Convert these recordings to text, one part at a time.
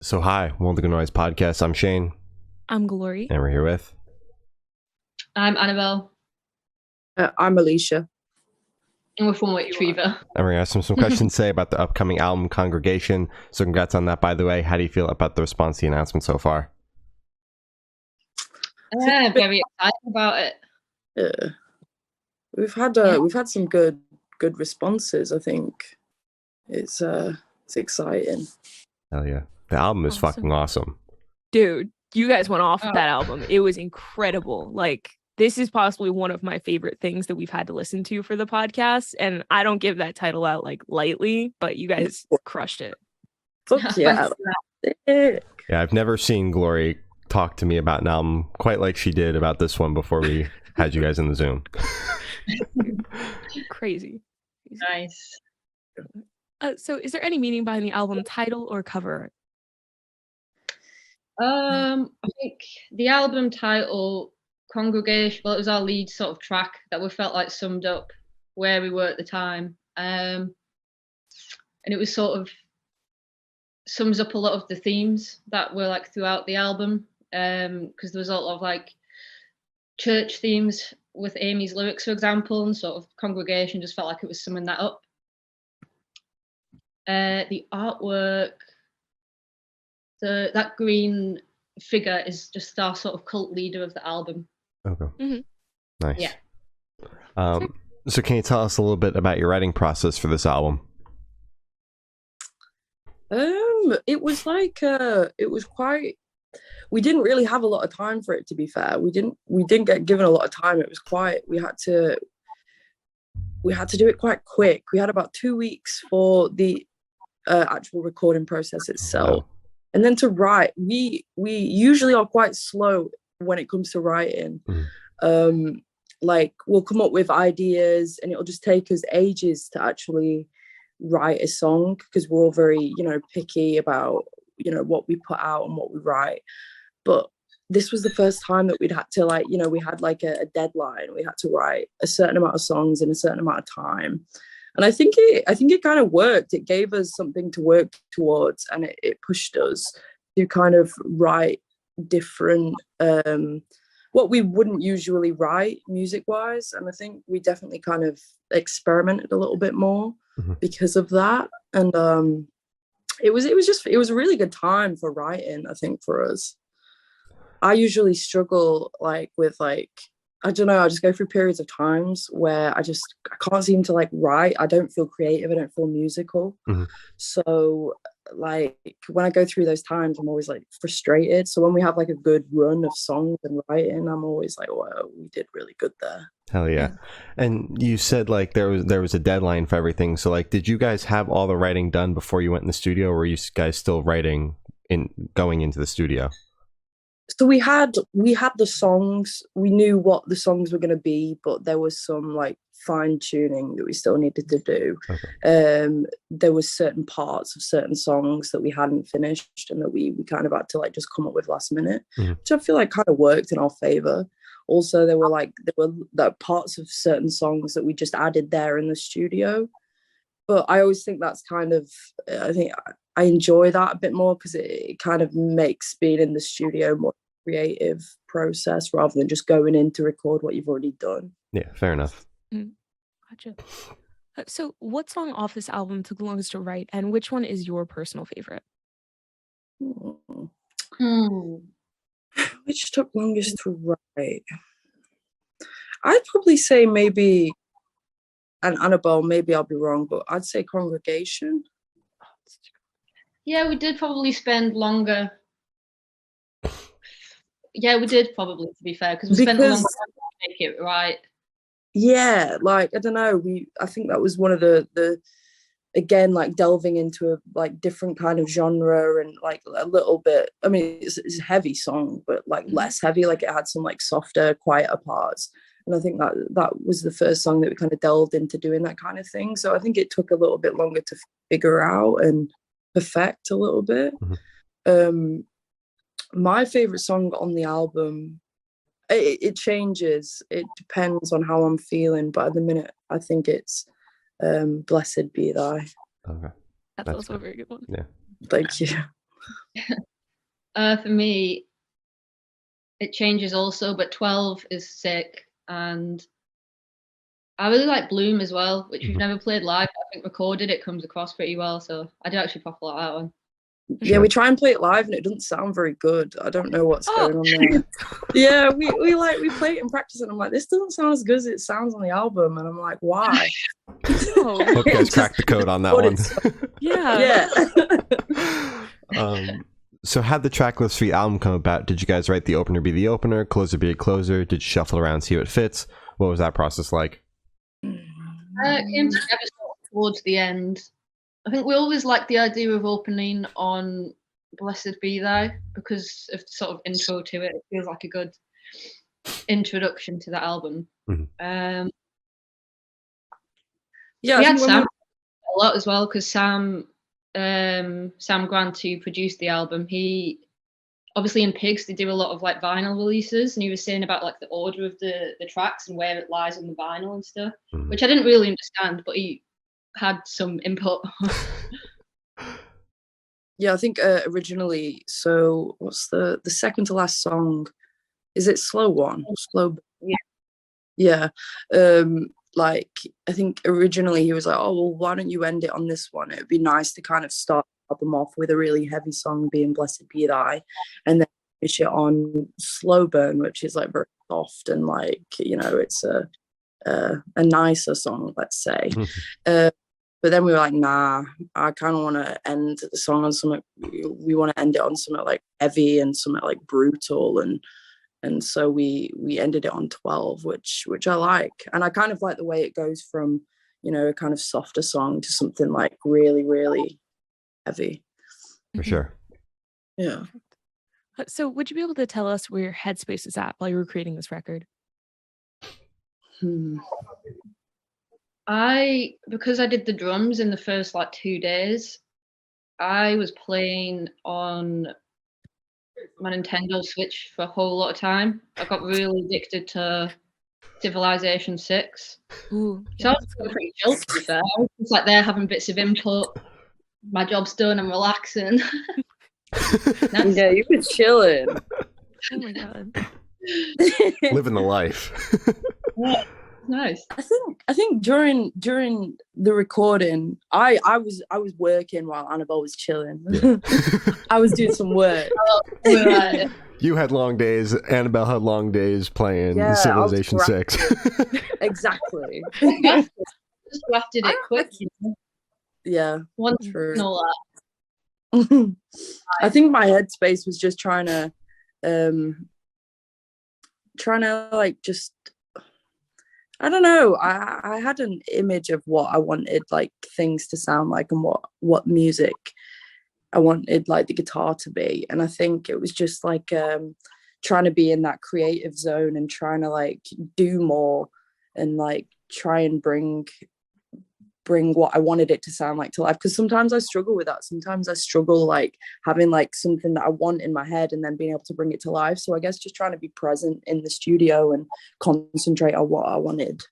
So hi, welcome to the Good Noise Podcast. I'm Shane. I'm Glory. And we're here with... I'm Annabelle. I'm Alisha. And we're from Retriever. And we're going to ask some questions today about the upcoming album, Congregation. So congrats on that, by the way. How do you feel about the response to the announcement so far? Yeah, very excited about it. Yeah. We've had some good responses, I think. It's exciting. Hell yeah. The album is fucking awesome. Dude, you guys went off of that album. It was incredible. Like, this is possibly one of my favorite things that we've had to listen to for the podcast. And I don't give that title out like lightly, but you guys crushed it. Fuck yeah. Yeah, I've never seen Glory talk to me about an album quite like she did about this one before we had you guys in the Zoom. Crazy. Nice. So is there any meaning behind the album title or cover? I think the album title, Congregation, well, it was our lead sort of track that we felt like summed up where we were at the time. And it was sort of sums up a lot of the themes that were like throughout the album. Because there was a lot of like church themes with Amy's lyrics, for example, and sort of Congregation just felt like it was summing that up. The artwork, that green figure is just our sort of cult leader of the album. Okay. Mm-hmm. Nice. Yeah. So can you tell us a little bit about your writing process for this album? It was like it was quite. We didn't really have a lot of time for it, to be fair. We didn't get given a lot of time. It was quite. We had to do it quite quick. We had about 2 weeks for the actual recording process itself. Wow. And then to write, we usually are quite slow when it comes to writing. Like, we'll come up with ideas and it'll just take us ages to actually write a song because we're all very, picky about, what we put out and what we write. But this was the first time that we'd had to, like, we had like a deadline. We had to write a certain amount of songs in a certain amount of time. And I think it kind of worked. It gave us something to work towards, and it pushed us to kind of write different, what we wouldn't usually write music-wise. And I think we definitely kind of experimented a little bit more because of that. And it was a really good time for writing, I think, for us. I usually struggle with I don't know, I just go through periods of times where I can't seem to write. I don't feel creative. I don't feel musical. So when I go through those times, I'm always frustrated. So when we have a good run of songs and writing, I'm always wow, we did really good there. Hell yeah. And you said there was a deadline for everything. So did you guys have all the writing done before you went in the studio, or were you guys still writing going into the studio? So we had the songs. We knew what the songs were going to be, but there was some fine tuning that we still needed to do. Okay. There was certain parts of certain songs that we hadn't finished and that we kind of had to just come up with last minute, which I feel kind of worked in our favor. Also, there were parts of certain songs that we just added there in the studio. But I always think that's kind of, I think I enjoy that a bit more because it kind of makes being in the studio more creative process rather than just going in to record what you've already done. Yeah, fair enough. Gotcha. So what song off this album took the longest to write, and which one is your personal favorite? Which took longest to write? I'd probably say maybe, and Annabelle, maybe I'll be wrong, but I'd say Congregation. Yeah, we did probably spend longer. Yeah, we did probably, to be fair, because we spent a long time to make it right. Yeah, I don't know. I think that was one of the again, delving into a different kind of genre and a little bit. I mean, it's a heavy song, but less heavy. It had some softer, quieter parts. And I think that was the first song that we kind of delved into doing that kind of thing. So I think it took a little bit longer to figure out and perfect a little bit. My favorite song on the album, it changes. It depends on how I'm feeling. But at the minute, I think it's Blessed Be Thy. Okay. That's also a very good one. Yeah. Thank you. For me, it changes also, but 12 is sick, and I really like Bloom as well, which we've never played live. I think recorded it comes across pretty well, so I do actually proper like that one. Yeah, we try and play it live and it doesn't sound very good. I don't know what's going on there. Yeah, we play it in practice and I'm like, this doesn't sound as good as it sounds on the album. And I'm like, why? Hope you guys cracked the code on that one. Yeah. So how'd the track list for the album come about? Did you guys write the opener be the opener, closer be a closer? Did you shuffle around, see what fits? What was that process like? It came together sort of towards the end. I think we always liked the idea of opening on Blessed Be Thou because of the sort of intro to it. It feels like a good introduction to the album. Yeah, we had Sam a lot as well because Sam Grant, who produced the album, he obviously in Pigs they do a lot of like vinyl releases, and he was saying about like the order of the tracks and where it lies on the vinyl and stuff, which I didn't really understand, but he had some input. Yeah, I think originally, so what's the second to last song? Is it Slow One? Slow. Yeah. Like I think originally he was like, oh well, why don't you end it on this one? It would be nice to kind of start the album off with a really heavy song being Blessed Be Thy, and then finish it on Slow Burn, which is like very soft and like, you know, it's a nicer song, let's say. But then we were like, nah, I kind of want to end the song on something. We want to end it on something like heavy and something like brutal, and so we ended it on 12, which I like, and I kind of like the way it goes from, you know, a kind of softer song to something like really, really heavy. For sure. Yeah. So would you be able to tell us where your headspace is at while you were creating this record? Because I did the drums in the first like 2 days, I was playing on my Nintendo Switch for a whole lot of time. I got really addicted to Civilization 6. Ooh, so I was pretty chill, to be fair. I was just like there having bits of input. My job's done, I'm relaxing. Nice. Yeah, you were chilling. Oh my god. Living the life. Yeah. Nice. I think during the recording, I was working while Annabelle was chilling. Yeah. I was doing some work. You had long days. Annabelle had long days playing Civilization 6. Exactly. Just drafted it quick. Yeah. One true. And all that. I think my headspace was just trying to like just. I don't know. I had an image of what I wanted like things to sound like and what music I wanted like the guitar to be. And I think it was just like trying to be in that creative zone and trying to like do more and like try and bring what I wanted it to sound like to life. Because sometimes I struggle with that. Sometimes I struggle like having like something that I want in my head and then being able to bring it to life. So I guess just trying to be present in the studio and concentrate on what I wanted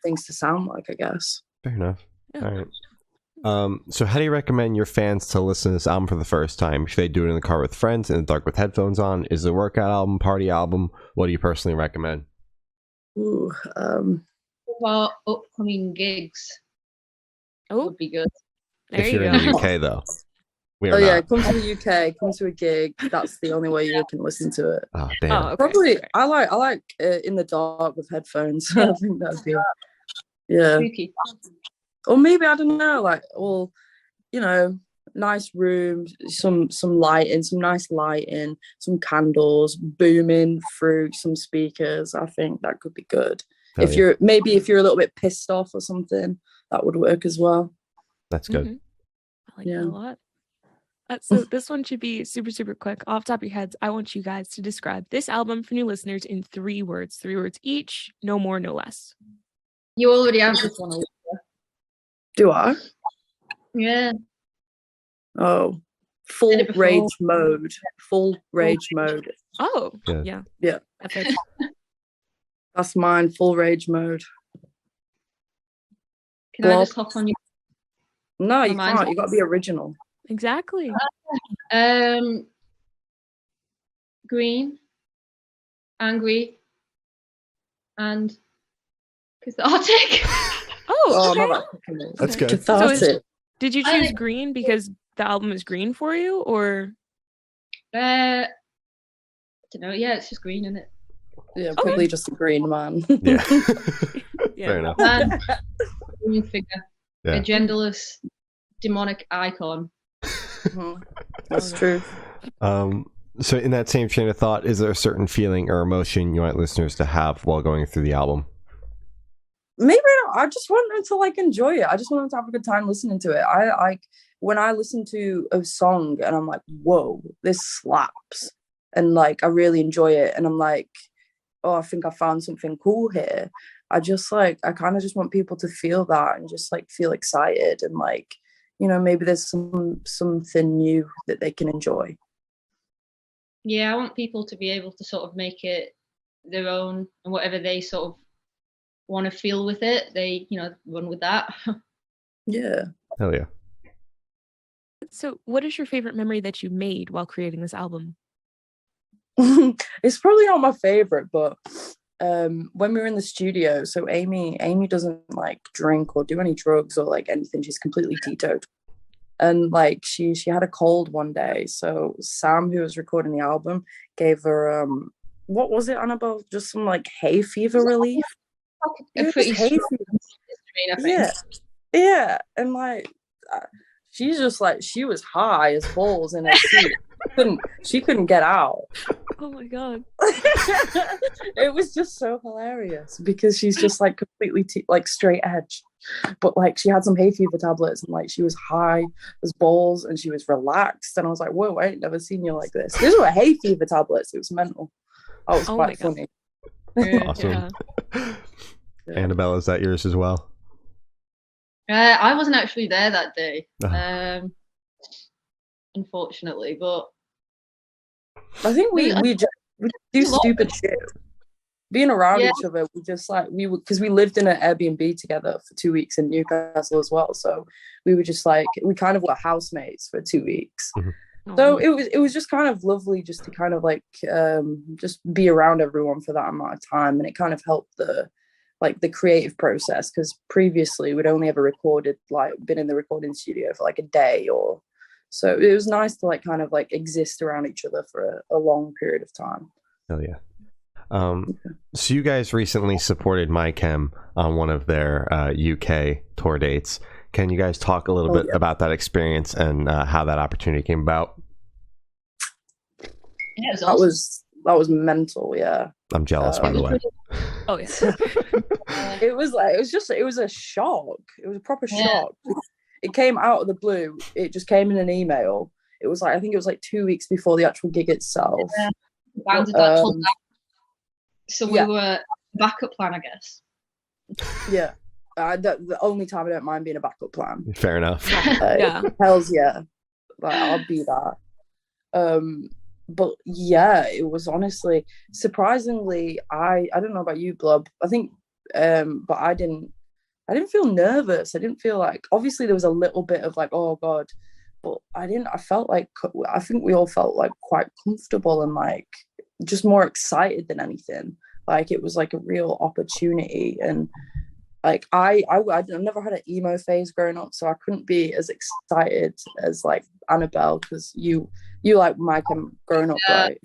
things to sound like, I guess. Fair enough. Yeah. All right. So how do you recommend your fans to listen to this album for the first time? Should they do it in the car with friends, in the dark with headphones on? Is it a workout album, party album? What do you personally recommend? Ooh, about upcoming gigs. Would be good. If you're in the UK, though. Yeah, come to the UK, come to a gig. That's the only way you can listen to it. Oh, damn. Oh, okay. Probably, I like in the dark with headphones. I think that'd be, yeah. Spooky. Or maybe, I don't know, like, well, you know, nice room, some lighting, some nice lighting, some candles booming through some speakers. I think that could be good. Oh, if you're a little bit pissed off or something, that would work as well. That's good. I like that a lot. So this one should be super, super quick. Off the top of your heads, I want you guys to describe this album for new listeners in 3 words. 3 words each, no more, no less. You already have this one, Alisha. Do I? Yeah. Oh, full rage mode. Full rage mode. Oh, yeah. That's mine, full rage mode. Can I just hop on you? No, you can't. You got to be original. Exactly. Green, angry, and cathartic. Oh, okay. not that That's good. cathartic. Did you choose green because the album is green for you, or? I don't know. Yeah, it's just green, isn't it? Yeah, probably just a green man. Yeah. Yeah. Fair enough. And green figure, Yeah. a genderless, demonic icon. That's true. So in that same chain of thought, is there a certain feeling or emotion you want listeners to have while going through the album? Maybe not. I just want them to like enjoy it. I just want them to have a good time listening to it. I like when I listen to a song and I'm like, whoa, this slaps. And like I really enjoy it. And I'm like, oh, I think I found something cool here. I kind of just want people to feel that and just like feel excited and like, you know, maybe there's something new that they can enjoy. Yeah, I want people to be able to sort of make it their own, and whatever they sort of want to feel with it, they, you know, run with that. Yeah. Hell yeah. So, what is your favorite memory that you made while creating this album? It's probably not my favorite, but when we were in the studio, so Amy doesn't like drink or do any drugs or like anything. She's completely teetotal. And like she had a cold one day, so Sam, who was recording the album, gave her what was it, Annabelle? Just some like hay fever relief. A pretty hay fever. I think. Yeah, and like she's just like she was high as balls in her seat. She couldn't get out. Oh my god. It was just so hilarious because she's just like completely like straight edge, but like she had some hay fever tablets and like she was high as balls and she was relaxed, and I was like, whoa, I ain't never seen you like this. These were hay fever tablets. It was mental. That was quite funny. Awesome. Yeah. Annabelle, is that yours as well? I wasn't actually there that day, unfortunately, but I think we do stupid shit. Being around each other, we just like because we lived in an Airbnb together for 2 weeks in Newcastle as well. So we were just like we kind of were housemates for 2 weeks. Mm-hmm. So it was just kind of lovely just to kind of like just be around everyone for that amount of time, and it kind of helped the creative process, because previously we'd only ever been in the recording studio for like a day or so. It was nice to like kind of like exist around each other for a long period of time. Hell yeah. So you guys recently supported MyChem on one of their UK tour dates. Can you guys talk a little bit about that experience and how that opportunity came about? Yeah, it was awesome. That was mental. Yeah, I'm jealous, by the way. Oh yeah. It was a shock. It was a proper shock. It came out of the blue. It just came in an email. It was like, I think it was like 2 weeks before the actual gig itself. Yeah. So we were backup plan, I guess. Yeah. The only time I don't mind being a backup plan. Fair enough. Yeah. Hells yeah. Like, I'll be that. But yeah, it was honestly surprisingly, I don't know about you, Blob. I think but I didn't feel nervous. I didn't feel like, obviously there was a little bit of like, oh god, but I think we all felt like quite comfortable and like just more excited than anything. Like it was like a real opportunity, and like I never had an emo phase growing up, so I couldn't be as excited as like Annabelle, because you like Mike and growing up, right?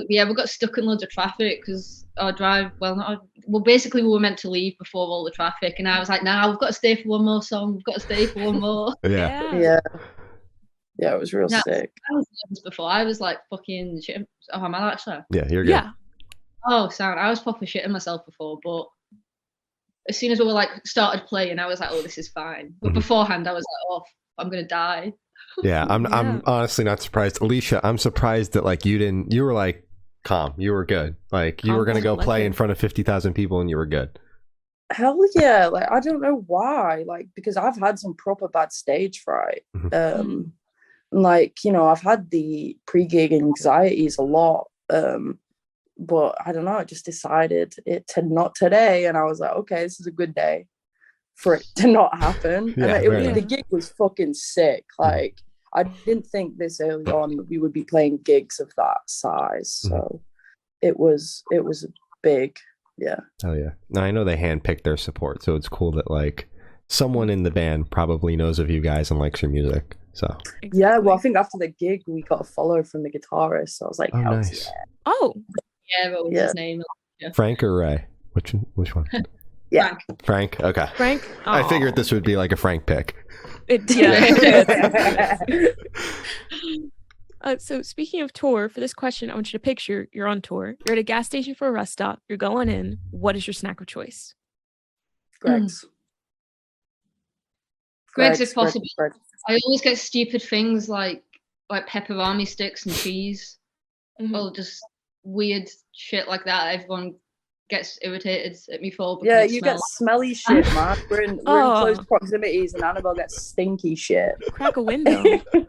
Yeah, we got stuck in loads of traffic because our drive. Basically we were meant to leave before all the traffic, and I was like, "Nah, we've got to stay for one more song. We've got to stay for one more." Yeah. It was real sick. I was nervous before. I was like fucking shit. Oh, am I actually? Yeah, you're good. Yeah. Oh, sound. I was proper shitting myself before, but as soon as we were like started playing, I was like, "Oh, this is fine." But beforehand, I was like, "Oh, I'm gonna die." Yeah, I'm honestly not surprised. Alisha, I'm surprised that like you were like calm. You were good. Like you were going to go play in front of 50,000 people and you were good. Hell yeah. Like, I don't know why. Like, because I've had some proper bad stage fright. Like, you know, I've had the pre-gig anxieties a lot. But I don't know, I just decided it to not today. And I was like, okay, this is a good day for it to not happen. The gig was fucking sick. Like, I didn't think this early on we would be playing gigs of that size. So it was big. Yeah. Oh yeah. Now I know they handpicked their support, so it's cool that like someone in the band probably knows of you guys and likes your music. So Exactly. Yeah, well, I think after the gig we got a follow from the guitarist. So I was like, oh, "Hells nice. yeah." Oh, Yeah, what was Yeah. his name? Frank or Ray? Which one? Yeah. Frank. Frank. Okay. Frank. I Aw. figured this would be like a Frank pick. Yeah. So speaking of tour, for this question, I want you to picture you're on tour. You're at a gas station for a rest stop. You're going in. What is your snack of choice? Greg's. Greg's if possible. Greg's. I always get stupid things like pepperoni sticks and cheese, or just weird shit like that. Everyone gets irritated at me for. Yeah, because it you get smells. smelly shit, man. We're in Oh. close proximities, and Annabelle gets stinky shit. Crack a window.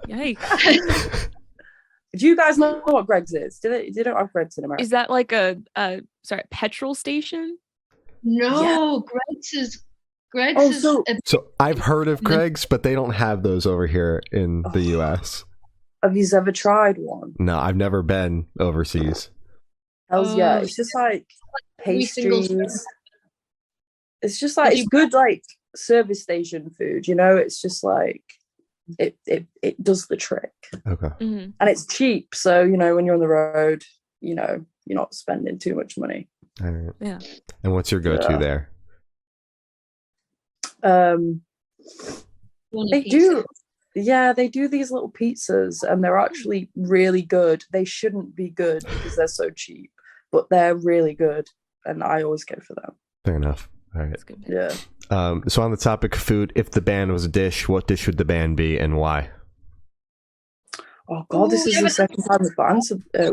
Yikes. Do you guys know what Greg's is? They don't have Greg's in America. Is that like a petrol station? No, Greg's is. Oh, so So I've heard of Greg's, but they don't have those over here in the US. have you ever tried one? No, I've never been overseas. Hells yeah, Oh, it's just like every single pastries. It's just like, it's good like service station food, you know? It's just like it does the trick. Okay. Mm-hmm. And it's cheap, so you know when you're on the road, you know, you're not spending too much money. All right. Yeah. And what's your go-to Yeah. there? They do. Yeah, they do these little pizzas and they're actually really good. They shouldn't be good because they're so cheap, but they're really good and I always go for them. Fair enough. All right. That's good. Yeah. So on the topic of food, if the band was a dish, what dish would the band be and why? Oh God, this is the second time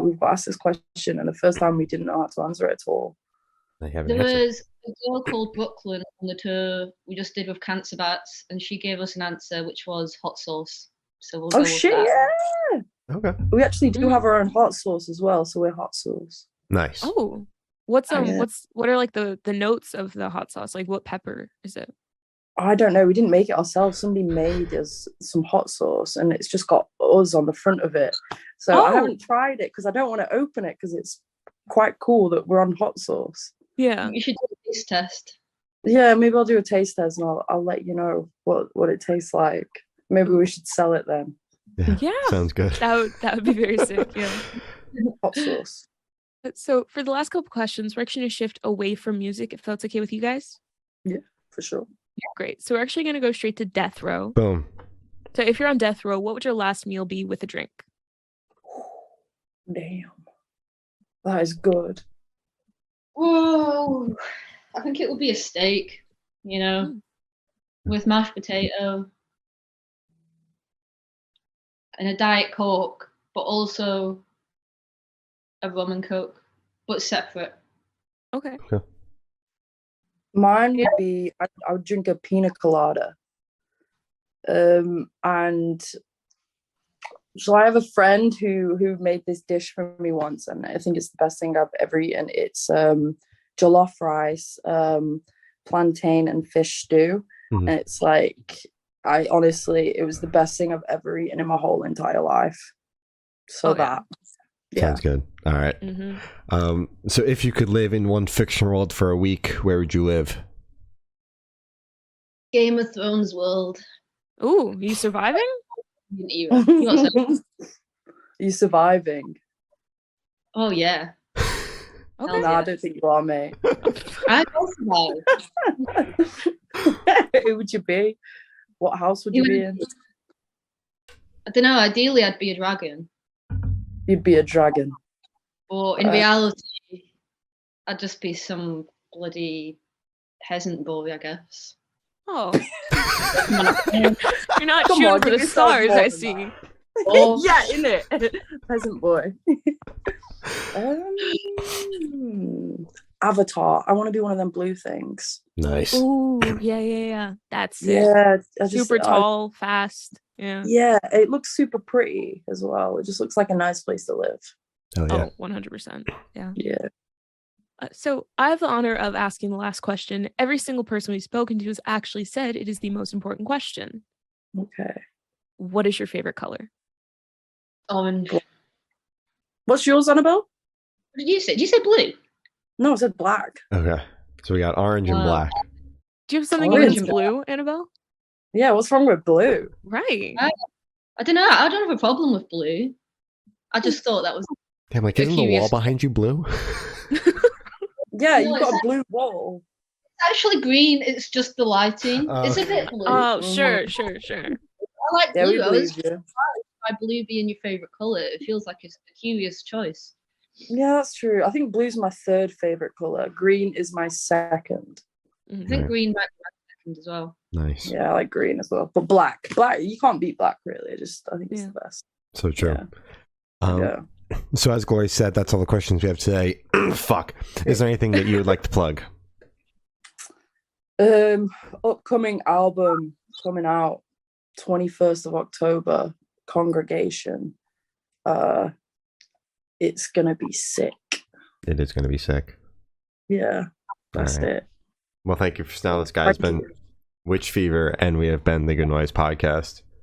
we've asked this question, and the first time we didn't know how to answer it at all. I have There an answer. was a girl called Brooklyn on the tour we just did with Cancer Bats, and she gave us an answer which was hot sauce. So we'll go Oh with shit! that. Yeah, Okay. we actually do have our own hot sauce as well, so we're hot sauce. Nice. Oh, what's Yeah. what are like the notes of the hot sauce? Like what pepper is it? I don't know. We didn't make it ourselves. Somebody made us some hot sauce, and it's just got us on the front of it. So I Oh. haven't tried it because I don't want to open it because it's quite cool that we're on hot sauce. Yeah. You should do a taste test. Yeah, maybe I'll do a taste test and I'll let you know what it tastes like. Maybe we should sell it then. Yeah. Sounds good. That would be very sick. Yeah. Hot sauce. So for the last couple questions, we're actually going to shift away from music, if that's okay with you guys. For sure. Great. So we're actually going to go straight to death row. Boom. So if you're on death row, what would your last meal be with a drink? Damn. That is good. Whoa, I think it would be a steak, you know, with mashed potato and a Diet Coke, but also a rum and coke, but separate. Okay. Mine would be I would drink a pina colada. And so I have a friend who made this dish for me once, and I think it's the best thing I've ever eaten. It's jollof rice, plantain and fish stew. Mhm. And it's like, it was the best thing I've ever eaten in my whole entire life. So Oh, yeah. Sounds good. All right. Mm-hmm. So if you could live in one fiction world for a week, where would you live? Game of Thrones world. Ooh, you surviving? You also- You surviving? oh yeah, Okay. No, I don't think you are, mate. I also survive. Who would you be? What house would you be in? I don't know. Ideally, I'd be a dragon, You'd be a dragon. but in reality, I'd just be some bloody peasant boy, I guess. Oh. You're not Come shooting on, for give the yourself stars, more I than see. that. Oh. Yeah, innit? Peasant boy. Avatar. I want to be one of them blue things. Nice. Ooh, yeah. That's it. Yeah, I just, Super tall, fast. Yeah. Yeah, it looks super pretty as well. It just looks like a nice place to live. Oh yeah. Oh, 100%. Yeah. Yeah. So I have the honor of asking the last question. Every single person we've spoken to has actually said it is the most important question. Okay. what is your favorite color? Orange. What's yours, Annabelle? What did you say? Did you say blue? No, I said black. Okay. So we got orange and black. Do you have something Orange. against blue, Annabelle? Yeah, what's wrong with blue? Right. I don't know. I don't have a problem with blue. I just thought that was. Damn, like, isn't the wall behind you blue? Yeah, No, you've got a blue wall. It's actually green. It's just the lighting. It's a bit blue. Oh, sure. I like Yeah, we blue. I was believe you. why blue being your favorite color. It feels like it's a curious choice. Yeah, that's true. I think blue's my third favorite color. Green is my second. I think green might be my second as well. Nice. Yeah, I like green as well. But black, you can't beat black really. I think it's the best. So true. Yeah. So as Glory said, that's all the questions we have today. Fuck. Is there anything that you would like to plug? Upcoming album coming out 21st of October, Congregation. It's gonna be sick. It is going to be sick. Yeah, that's it. Well, thank you for now. This guy's been Witch Fever, and we have been the Good Noise Podcast.